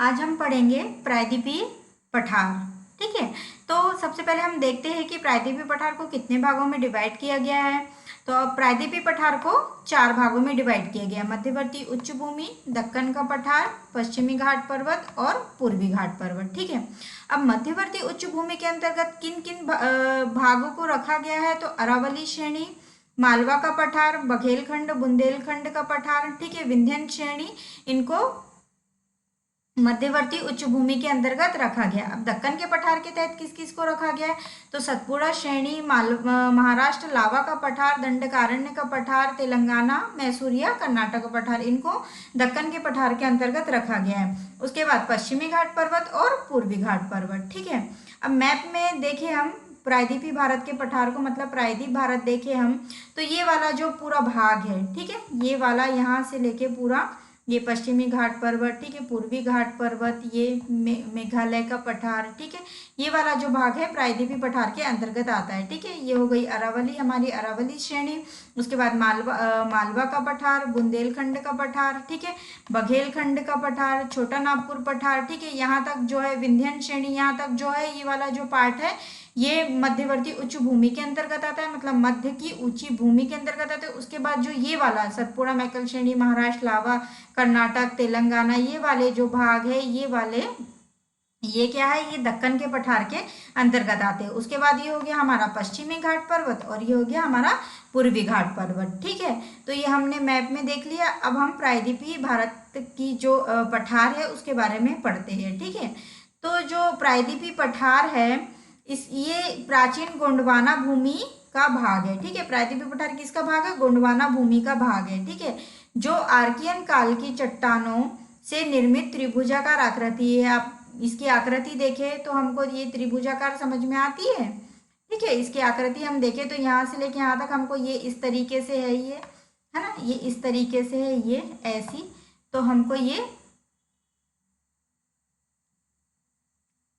आज हम पढ़ेंगे प्रायद्वीपीय पठार। ठीक है, तो सबसे पहले हम देखते हैं कि प्रायद्वीपीय पठार को कितने भागों में डिवाइड किया गया है। तो अब प्रायद्वीपीय पठार को 4 भागों में डिवाइड किया गया। मध्यवर्ती उच्च भूमि, दक्कन का पठार, पश्चिमी घाट पर्वत और पूर्वी घाट पर्वत। ठीक है, अब मध्यवर्ती उच्च भूमि के अंतर्गत किन किन भागों को रखा गया है। तो अरावली श्रेणी, मालवा का पठार, बघेलखंड, बुंदेलखंड का पठार, ठीक है, विंध्य श्रेणी, इनको मध्यवर्ती उच्च भूमि के अंतर्गत रखा गया। अब दक्कन के पठार के तहत किस किस को रखा गया है। तो सतपुड़ा श्रेणी, महाराष्ट्र लावा का पठार, दंडकारण्य का पठार, तेलंगाना, मैसूरिया, कर्नाटक का पठार, इनको दक्कन के पठार के अंतर्गत रखा गया है। उसके बाद पश्चिमी घाट पर्वत और पूर्वी घाट पर्वत। ठीक है, अब मैप में देखें हम प्रायद्वीपीय भारत के पठार को, मतलब प्रायद्वीप भारत देखें हम, तो ये वाला जो पूरा भाग है, ठीक है, ये वाला यहाँ से लेके पूरा, ये पश्चिमी घाट पर्वत, ठीक है, पूर्वी घाट पर्वत, ये मेघालय का पठार, ठीक है, ये वाला जो भाग है प्रायद्वीपीय पठार के अंतर्गत आता है। ठीक है, ये हो गई अरावली, हमारी अरावली श्रेणी। उसके बाद मालवा का पठार, बुंदेलखंड का पठार, ठीक है, बघेलखंड का पठार, छोटा नागपुर पठार, ठीक है, यहाँ तक जो है विंध्य श्रेणी, यहाँ तक जो है ये वाला जो पार्ट है ये मध्यवर्ती उच्च भूमि के अंतर्गत आता है, मतलब मध्य की ऊंची भूमि के अंतर्गत आता है। उसके बाद जो ये वाला सतपुड़ा, मैकल श्रेणी, महाराष्ट्र लावा, कर्नाटक, तेलंगाना, ये वाले जो भाग है, ये वाले, ये क्या है, ये दक्कन के पठार के अंतर्गत आते हैं। उसके बाद ये हो गया हमारा पश्चिमी घाट पर्वत और ये हो गया हमारा पूर्वी घाट पर्वत। ठीक है, तो ये हमने मैप में देख लिया। अब हम प्रायद्वीपीय भारत की जो पठार है उसके बारे में पढ़ते हैं। ठीक है, तो जो प्रायद्वीपीय पठार है ये प्राचीन गोंडवाना भूमि का भाग है। ठीक है, प्रायद्वीपीय पठार किसका भाग है, गोंडवाना भूमि का भाग है। ठीक है, जो आर्कियन काल की चट्टानों से निर्मित त्रिभुजाकार आकृति है। आप इसकी आकृति देखें तो हमको ये त्रिभुजाकार समझ में आती है। ठीक है, इसकी आकृति हम देखें तो यहाँ से लेके यहाँ तक हमको ये इस तरीके से है, ये है ना, ये इस तरीके से है, ये ऐसी, तो हमको ये,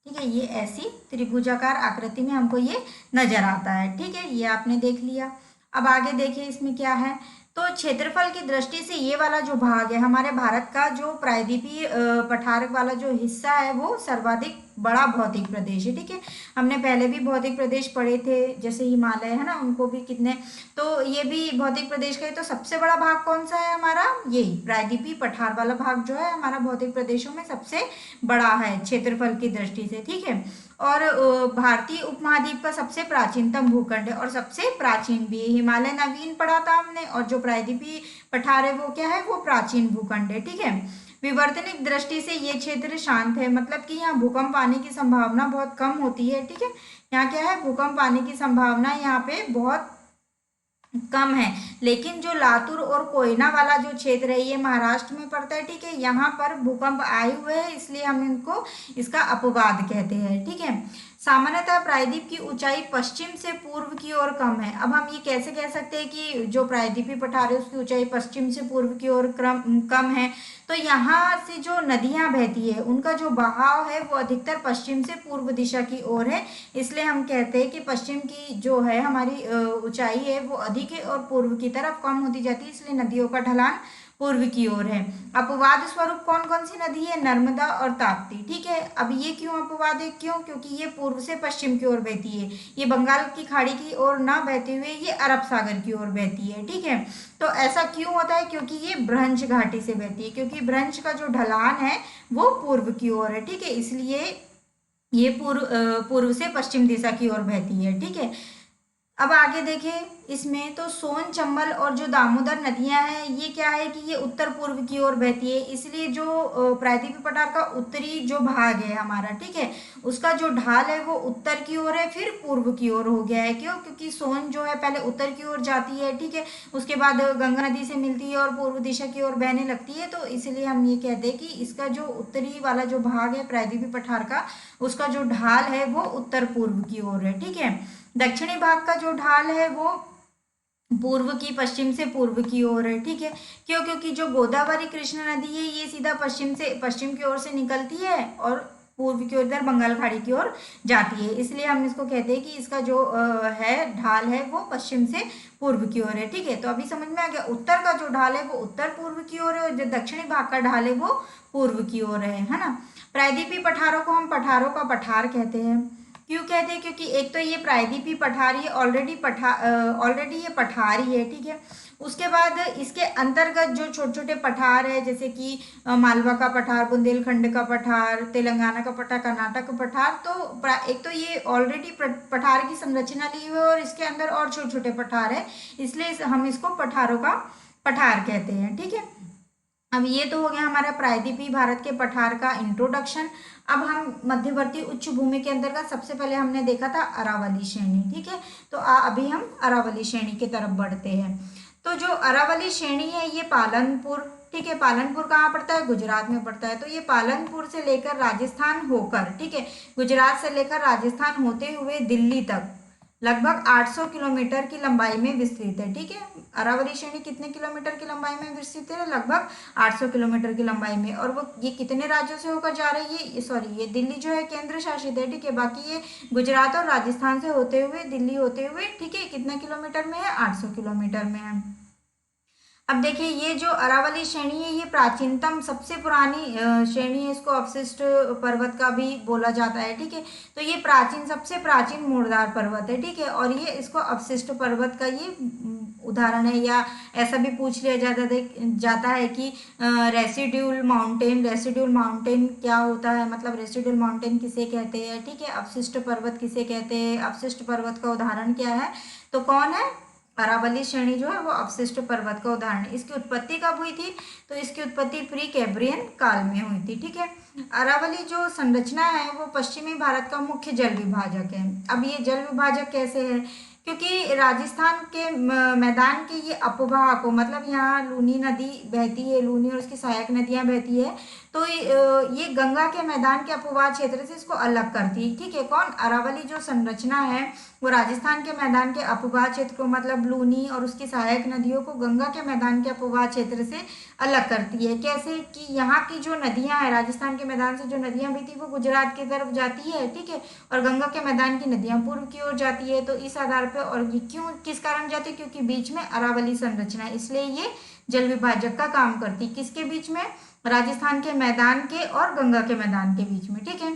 ठीक है, ये ऐसी त्रिभुजाकार आकृति में हमको ये नजर आता है। ठीक है, ये आपने देख लिया। अब आगे देखिए इसमें क्या है। तो क्षेत्रफल की दृष्टि से ये वाला जो भाग है हमारे भारत का, जो प्रायद्वीपीय पठार वाला जो हिस्सा है वो सर्वाधिक बड़ा भौतिक प्रदेश है। ठीक है, हमने पहले भी भौतिक प्रदेश पढ़े थे, जैसे हिमालय है ना, उनको भी कितने, तो ये भी भौतिक प्रदेश का है। तो सबसे बड़ा भाग कौन सा है हमारा, यही प्रायद्वीपीय पठार वाला भाग जो है हमारा भौतिक प्रदेशों में सबसे बड़ा है क्षेत्रफल की दृष्टि से। ठीक है, और भारतीय उपमहाद्वीप का सबसे प्राचीनतम भूखंड है और सबसे प्राचीन भी है। हिमालय नवीन पढ़ा था हमने, और जो प्रायद्वीपीय पठार है वो क्या है, वो प्राचीन भूखंड है। ठीक है, विवर्तनिक दृष्टि से ये क्षेत्र शांत है, मतलब कि यहाँ भूकंप आने की संभावना बहुत कम होती है। ठीक है, यहाँ क्या है, भूकंप आने की संभावना यहाँ पे बहुत कम है। लेकिन जो लातूर और कोयना वाला जो क्षेत्र है ये महाराष्ट्र में पड़ता है। ठीक है, यहाँ पर भूकंप आए हुए हैं, इसलिए हम इनको, इसका अपवाद कहते हैं। ठीक है, सामान्यतः प्रायद्वीप की ऊंचाई पश्चिम से पूर्व की ओर कम है। अब हम ये कैसे कह सकते हैं कि जो प्रायद्वीपीय पठार है उसकी ऊंचाई पश्चिम से पूर्व की ओर कम है। तो यहाँ से जो नदियां बहती है उनका जो बहाव है वो अधिकतर पश्चिम से पूर्व दिशा की ओर है, इसलिए हम कहते हैं कि पश्चिम की जो है हमारी ऊंचाई है वो अधिक है और पूर्व की तरफ कम होती जाती है, इसलिए नदियों का ढलान पूर्व की ओर है। अपवाद स्वरूप कौन कौन सी नदी है, नर्मदा और ताप्ती। ठीक है, अब ये क्यों अपवाद है, क्यों, क्योंकि ये पूर्व से पश्चिम की ओर बहती है, ये बंगाल की खाड़ी की ओर ना बहते हुए ये अरब सागर की ओर बहती है। ठीक है, तो ऐसा क्यों होता है, क्योंकि ये भ्रंश घाटी से बहती है, क्योंकि भ्रंश का जो ढलान है वो पूर्व की ओर है। ठीक है, इसलिए ये पूर्व से पश्चिम दिशा की ओर बहती है। ठीक है, अब आगे देखें इसमें, तो सोन, चंबल और जो दामोदर नदियां हैं ये क्या है कि ये उत्तर पूर्व की ओर बहती है, इसलिए जो प्रायद्वीपीय पठार का उत्तरी जो भाग है हमारा, ठीक है, उसका जो ढाल है वो उत्तर की ओर है, फिर पूर्व की ओर हो गया है। क्यों, क्योंकि सोन जो है पहले उत्तर की ओर जाती है, ठीक है, उसके बाद गंगा नदी से मिलती है और पूर्व दिशा की ओर बहने लगती है, तो इसलिए हम ये कहते हैं कि इसका जो उत्तरी वाला जो भाग है प्रायद्वीपीय पठार का, उसका जो ढाल है वो उत्तर पूर्व की ओर है। ठीक है, दक्षिणी भाग का जो ढाल है वो पूर्व की, पश्चिम से पूर्व की ओर है। ठीक है, क्यों, क्योंकि जो गोदावरी कृष्णा नदी है ये सीधा पश्चिम की ओर से निकलती है और पूर्व की ओर, इधर बंगाल खाड़ी की ओर जाती है, इसलिए हम इसको कहते हैं कि इसका जो है ढाल है वो पश्चिम से पूर्व की ओर है। ठीक है, तो अभी समझ में आ गया, उत्तर का जो ढाल है वो उत्तर पूर्व की ओर है और जो दक्षिणी भाग का ढाल है वो पूर्व की ओर है ना। प्रायद्वीपीय पठारों को हम पठारों का पठार कहते हैं। क्यों कहते हैं? क्योंकि एक तो ये प्रायद्वीपीय पठार, ये ऑलरेडी ये पठार ही है। ठीक है, उसके बाद इसके अंतर्गत जो छोटे छोटे पठार है, जैसे कि मालवा का पठार, बुंदेलखंड का पठार, तेलंगाना का पठार, कर्नाटक का पठार, तो एक तो ये ऑलरेडी पठार की संरचना ली हुई है और इसके अंदर और छोटे छोटे पठार है, इसलिए हम इसको पठारों का पठार कहते हैं। ठीक है, अब ये तो हो गया हमारा प्रायद्वीपीय भारत के पठार का इंट्रोडक्शन। अब हम मध्यवर्ती उच्च भूमि के अंतर्गत सबसे पहले हमने देखा था अरावली श्रेणी। ठीक है, तो अभी हम अरावली श्रेणी की तरफ बढ़ते हैं। तो जो अरावली श्रेणी है ये पालनपुर, ठीक है, पालनपुर कहाँ पड़ता है? गुजरात में पड़ता है। तो ये पालनपुर से लेकर राजस्थान होकर, ठीक है, गुजरात से लेकर राजस्थान होते हुए दिल्ली तक लगभग 800 किलोमीटर की लंबाई में विस्तृत है। ठीक है, अरावली श्रेणी कितने किलोमीटर की लंबाई में विस्तृत है? लगभग 800 किलोमीटर की लंबाई में। और वो ये कितने राज्यों से होकर जा रही है? ये दिल्ली जो है केंद्र शासित है। ठीक है, बाकी ये गुजरात और राजस्थान से होते हुए दिल्ली होते हुए, ठीक है, कितने किलोमीटर में है? 800 किलोमीटर में है। अब देखिए, ये जो अरावली श्रेणी है ये प्राचीनतम सबसे पुरानी श्रेणी है, इसको अवशिष्ट पर्वत का भी बोला जाता है। ठीक है, तो ये सबसे प्राचीन मूलधार पर्वत है। ठीक है, और ये इसको अवशिष्ट पर्वत का ये उदाहरण है, या ऐसा भी पूछ लिया जाता है कि रेसिड्यूल माउंटेन क्या होता है, मतलब रेसिड्यूल माउंटेन किसे कहते हैं? ठीक है, अवशिष्ट पर्वत किसे कहते हैं? अवशिष्ट पर्वत का उदाहरण क्या है? तो कौन है? अरावली श्रेणी जो है वो अवशिष्ट पर्वत का उदाहरण है। इसकी उत्पत्ति कब हुई थी? तो इसकी उत्पत्ति प्री कैम्ब्रियन काल में हुई थी। ठीक है, अरावली जो संरचना है वो पश्चिमी भारत का मुख्य जल विभाजक है। अब ये जल विभाजक कैसे है? क्योंकि राजस्थान के मैदान के ये अपवाह को, मतलब यहाँ लूनी नदी बहती है, लूनी और उसकी सहायक नदियाँ बहती है, तो ये गंगा के मैदान के अपवाह क्षेत्र से इसको अलग करती है। ठीक है, कौन? अरावली जो संरचना है वो राजस्थान के मैदान के अपवाह क्षेत्र को, मतलब लूनी और उसकी सहायक नदियों को गंगा के मैदान के अपवाह क्षेत्र से अलग करती है। कैसे? कि यहाँ की जो नदियाँ हैं, राजस्थान के मैदान से जो नदियाँ बहती वो गुजरात की तरफ जाती है। ठीक है, और गंगा के मैदान की नदियाँ पूर्व की ओर जाती है। तो इस आधार पर, और ये क्यों, किस कारण जाती है? क्योंकि बीच में अरावली संरचना है, इसलिए ये जल विभाजक का काम करती है। किसके बीच में? राजस्थान के मैदान के और गंगा के मैदान के बीच में। ठीक है,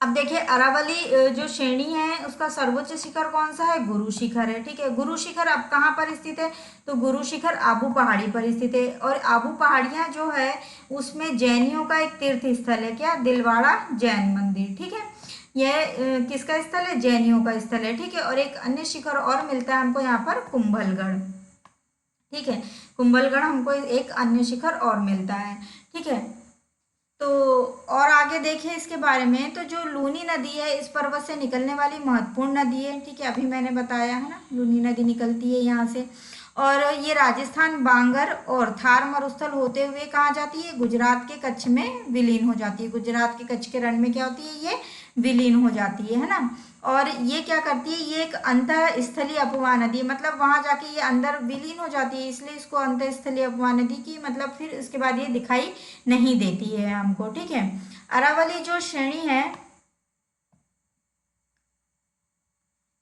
अब देखिए, अरावली जो श्रेणी है उसका सर्वोच्च शिखर कौन सा है? गुरु शिखर है। ठीक है, गुरु शिखर अब कहाँ पर स्थित है? तो गुरु शिखर आबू पहाड़ी पर स्थित है। और आबू पहाड़ियाँ जो है उसमें जैनियों का एक तीर्थ स्थल है। क्या? दिलवाड़ा जैन मंदिर। ठीक है, यह किसका स्थल है? जैनियों का स्थल है। ठीक है, और एक अन्य शिखर और मिलता है हमको यहाँ पर, कुंभलगढ़। ठीक है, कुंभलगढ़ हमको एक अन्य शिखर और मिलता है। ठीक है, तो और आगे देखिए इसके बारे में, तो जो लूनी नदी है इस पर्वत से निकलने वाली महत्वपूर्ण नदी है। ठीक है, अभी मैंने बताया है ना, लूनी नदी निकलती है यहाँ से, और ये राजस्थान, बांगर और थार मरुस्थल होते हुए कहाँ जाती है? गुजरात के कच्छ में विलीन हो जाती है। गुजरात के कच्छ के रण में क्या होती है? ये विलीन हो जाती है ना। और ये क्या करती है? ये एक अंतःस्थलीय अपवाह नदी है, मतलब वहां जाके ये अंदर विलीन हो जाती है, इसलिए इसको अंतःस्थलीय अपवाह नदी की, मतलब फिर इसके बाद ये दिखाई नहीं देती है हमको। ठीक है, अरावली जो श्रेणी है,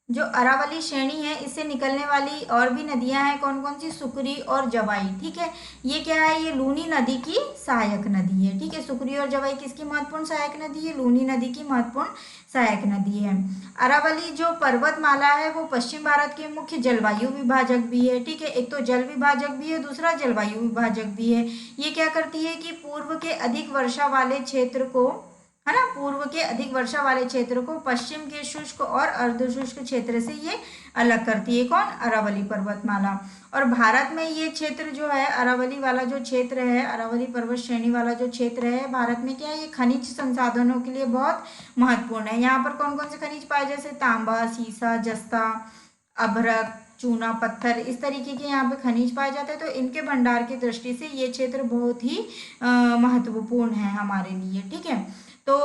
जो अरावली श्रेणी है इससे निकलने वाली और भी नदियां हैं, कौन कौन सी? सुकरी और जवाई। ठीक है, ये क्या है? ये लूनी नदी की सहायक नदी है। ठीक है, सुकरी और जवाई किसकी महत्वपूर्ण सहायक नदी है? लूनी नदी की महत्वपूर्ण सहायक नदी है। अरावली जो पर्वतमाला है वो पश्चिम भारत के मुख्य जलवायु विभाजक भी है। ठीक है, एक तो जल विभाजक भी है, दूसरा जलवायु विभाजक भी है। ये क्या करती है कि पूर्व के अधिक वर्षा वाले क्षेत्र को, है ना, पूर्व के अधिक वर्षा वाले क्षेत्र को पश्चिम के शुष्क और अर्धशुष्क क्षेत्र से ये अलग करती है। कौन? अरावली पर्वतमाला। और भारत में ये क्षेत्र जो है, अरावली वाला जो क्षेत्र है, अरावली पर्वत श्रेणी वाला जो क्षेत्र है, भारत में क्या है? ये खनिज संसाधनों के लिए बहुत महत्वपूर्ण है। यहाँ पर कौन कौन से खनिज पाए? जैसे तांबा, सीसा, जस्ता, अभ्रक, चूना पत्थर, इस तरीके के यहाँ पे खनिज पाए जाते हैं। तो इनके भंडार की दृष्टि से ये क्षेत्र बहुत ही महत्वपूर्ण है हमारे लिए। ठीक है, तो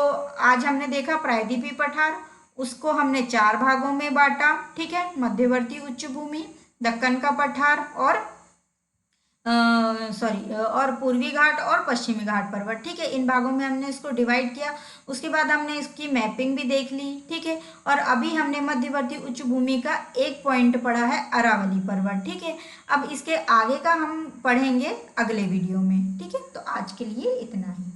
आज हमने देखा प्रायद्वीपीय पठार, उसको हमने 4 भागों में बांटा। ठीक है, मध्यवर्ती उच्च भूमि, दक्कन का पठार और और पूर्वी घाट और पश्चिमी घाट पर्वत। ठीक है, इन भागों में हमने इसको डिवाइड किया। उसके बाद हमने इसकी मैपिंग भी देख ली। ठीक है, और अभी हमने मध्यवर्ती उच्च भूमि का एक पॉइंट पढ़ा है, अरावली पर्वत। ठीक है, अब इसके आगे का हम पढ़ेंगे अगले वीडियो में। ठीक है, तो आज के लिए इतना ही।